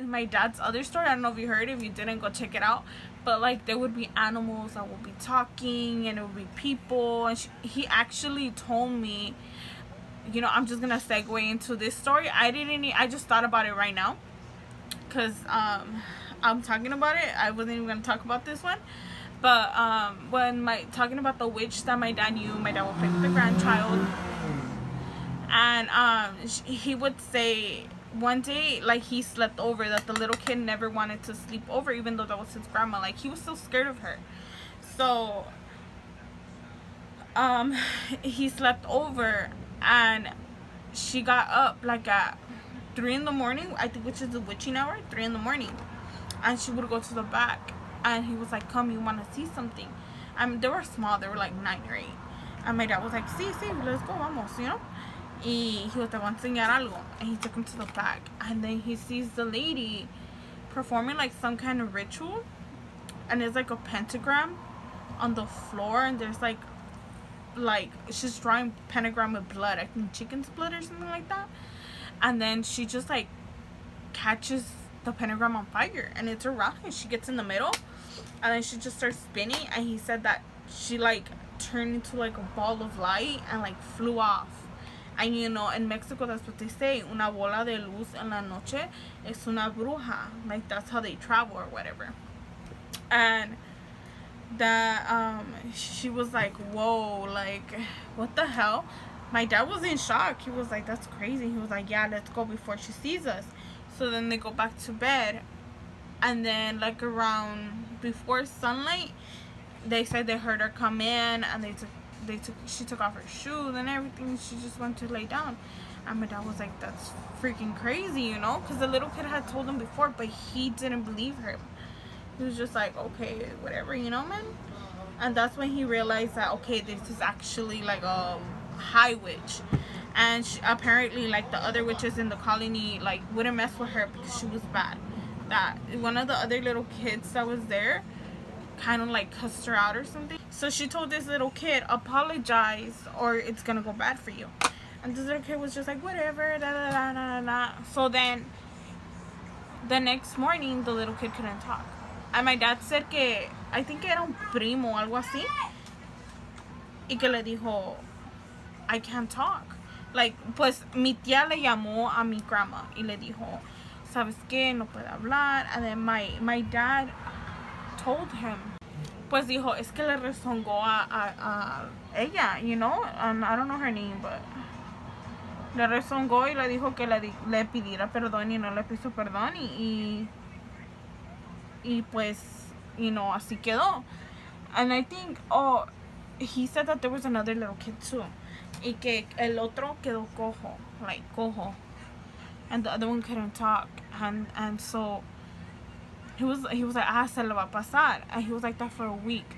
my dad's other story. I don't know if you heard it. If you didn't, go check it out. But like there would be animals that would be talking, and it would be people. And he actually told me, you know, I'm just gonna segue into this story. I just thought about it right now, because I'm talking about it. I wasn't even gonna talk about this one. But when talking about the witch that my dad knew, my dad would play with the grandchild, and he would say one day, like, he slept over, that the little kid never wanted to sleep over, even though that was his grandma. Like, he was so scared of her. So he slept over, and she got up like at 3 in the morning, I think, which is the witching hour, 3 in the morning, and she would go to the back, and he was like, come, you want to see something? I mean, they were small, they were like 9 or 8, and my dad was like, sí, let's go, vamos, you know. Y he was, te voy a enseñar algo, and he took him to the back, and then he sees the lady performing like some kind of ritual, and it's like a pentagram on the floor, and there's like she's drawing pentagram with blood, I think chicken's blood or something like that, and then she just like catches the pentagram on fire, and it's around her. She gets in the middle, and then she just starts spinning, and he said that she like turned into like a ball of light and like flew off. And you know, in Mexico, that's what they say, una bola de luz en la noche es una bruja. Like, that's how they travel or whatever. And that she was like, whoa, like, what the hell? My dad was in shock. He was like, that's crazy. He was like, yeah, let's go before she sees us. So then they go back to bed, and then like around before sunlight, they said they heard her come in, and she took off her shoes and everything. She just went to lay down, and my dad was like, that's freaking crazy, you know, because the little kid had told him before, but he didn't believe her. He was just like, okay, whatever, you know, man. And that's when he realized that, okay, this is actually like a high witch, and apparently like the other witches in the colony like wouldn't mess with her because she was bad. That one of the other little kids that was there kind of like cussed her out or something. So she told this little kid, apologize or it's gonna go bad for you. And this little kid was just like, whatever, da da da da da. So then the next morning, the little kid couldn't talk, and my dad said que I think era un primo, algo así, y que le dijo, I can't talk. Like, pues mi tía le llamó a mi grandma y le dijo, sabes qué, no puede hablar. And then my dad told him, pues dijo, es que le rezongó a ella, you know, I don't know her name, but le rezongó y le dijo que le pidiera perdón, y no le pidió perdón, y pues, you know, así quedó. And I think, he said that there was another little kid too, y que el otro quedó cojo, and the other one couldn't talk, and so he was like, se le va a pasar, and he was like that for a week.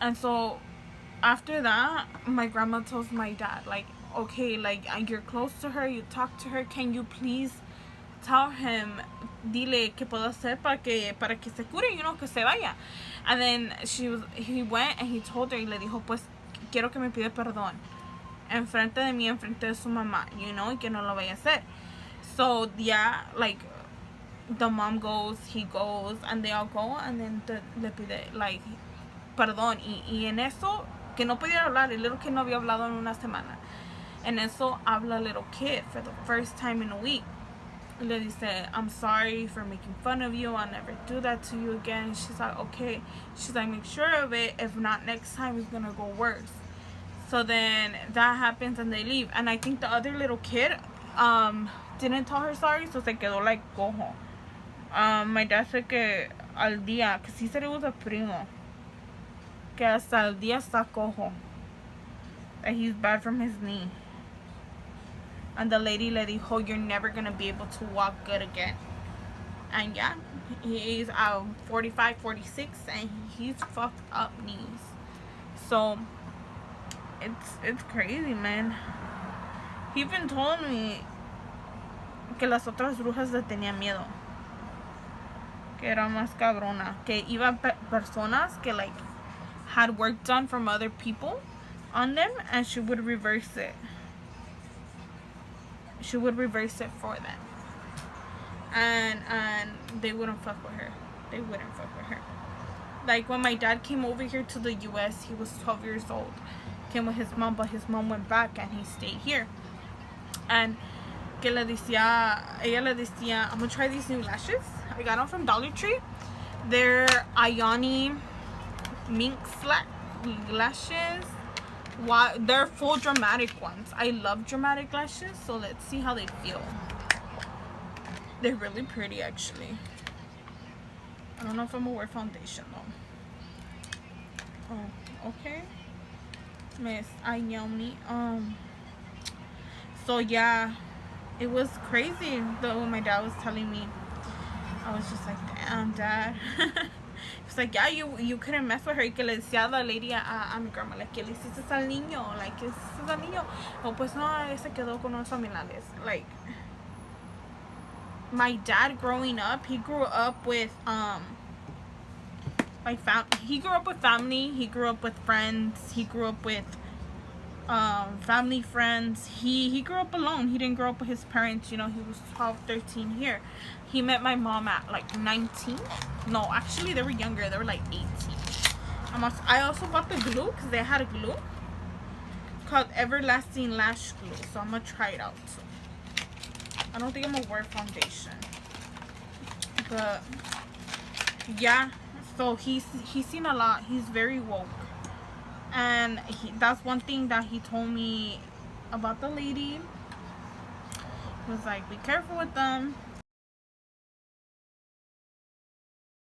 And so after that, my grandma tells my dad, like, okay, like, you're close to her, you talk to her, can you please tell him, dile que puedo hacer para que se cure, you know, que se vaya. And then he went and he told her, y le dijo, pues quiero que me pide perdón enfrente de mí, enfrente de su mamá, you know, y que no lo vaya a hacer. So yeah, like, the mom goes, he goes, and they all go, and then le pide like perdón, y en eso que no podía hablar, el little kid no había hablado en una semana. En eso habla little kid for the first time in a week. Le dice, I'm sorry for making fun of you, I'll never do that to you again. She's like, okay. She's like, make sure of it, if not, next time it's gonna go worse. So then that happens, and they leave. And I think the other little kid didn't tell her sorry, so se quedó like cojo. My dad said que al día, because he said it was a primo, que hasta el día está cojo, that he's bad from his knee. And the lady le dijo, you're never gonna be able to walk good again. And yeah, he's 45, 46, and he's fucked up knees. So it's crazy, man. He even told me que las otras brujas le tenían miedo, que era más cabrona, que iban personas que like had work done from other people on them, and she would reverse it. She would reverse it for them. and they wouldn't fuck with her. They wouldn't fuck with her. Like when my dad came over here to the US, he was 12 years old. Came with his mom, but his mom went back and he stayed here. And que le decía, ella le decía, I'm gonna try these new lashes. I got them from Dollar Tree. They're Ayani mink lashes. They're full dramatic ones. I love dramatic lashes, so let's see how they feel. They're really pretty, actually. I don't know if I'm gonna wear foundation though. Oh, okay. Miss Ayami. So yeah, it was crazy though. When my dad was telling me, I was just like, damn, Dad. It's like, yeah, you couldn't mess with her. Y que le decía la lady a mi grandma, like, que le hiciste al niño, like, que hiciste al niño. Oh, pues no, se quedó con unos familiares. Like, my dad growing up, he grew up with he grew up with family, he grew up with friends, he grew up with family friends. He grew up alone. He didn't grow up with his parents. You know, he was 12, 13 here. He met my mom at like 19. No, actually they were younger. They were like 18. I also bought the glue because they had a glue called Everlasting Lash Glue. So I'm gonna try it out. I don't think I'm gonna wear foundation, but yeah. So he's seen a lot. He's very woke. And that's one thing that he told me about the lady. He was like, be careful with them.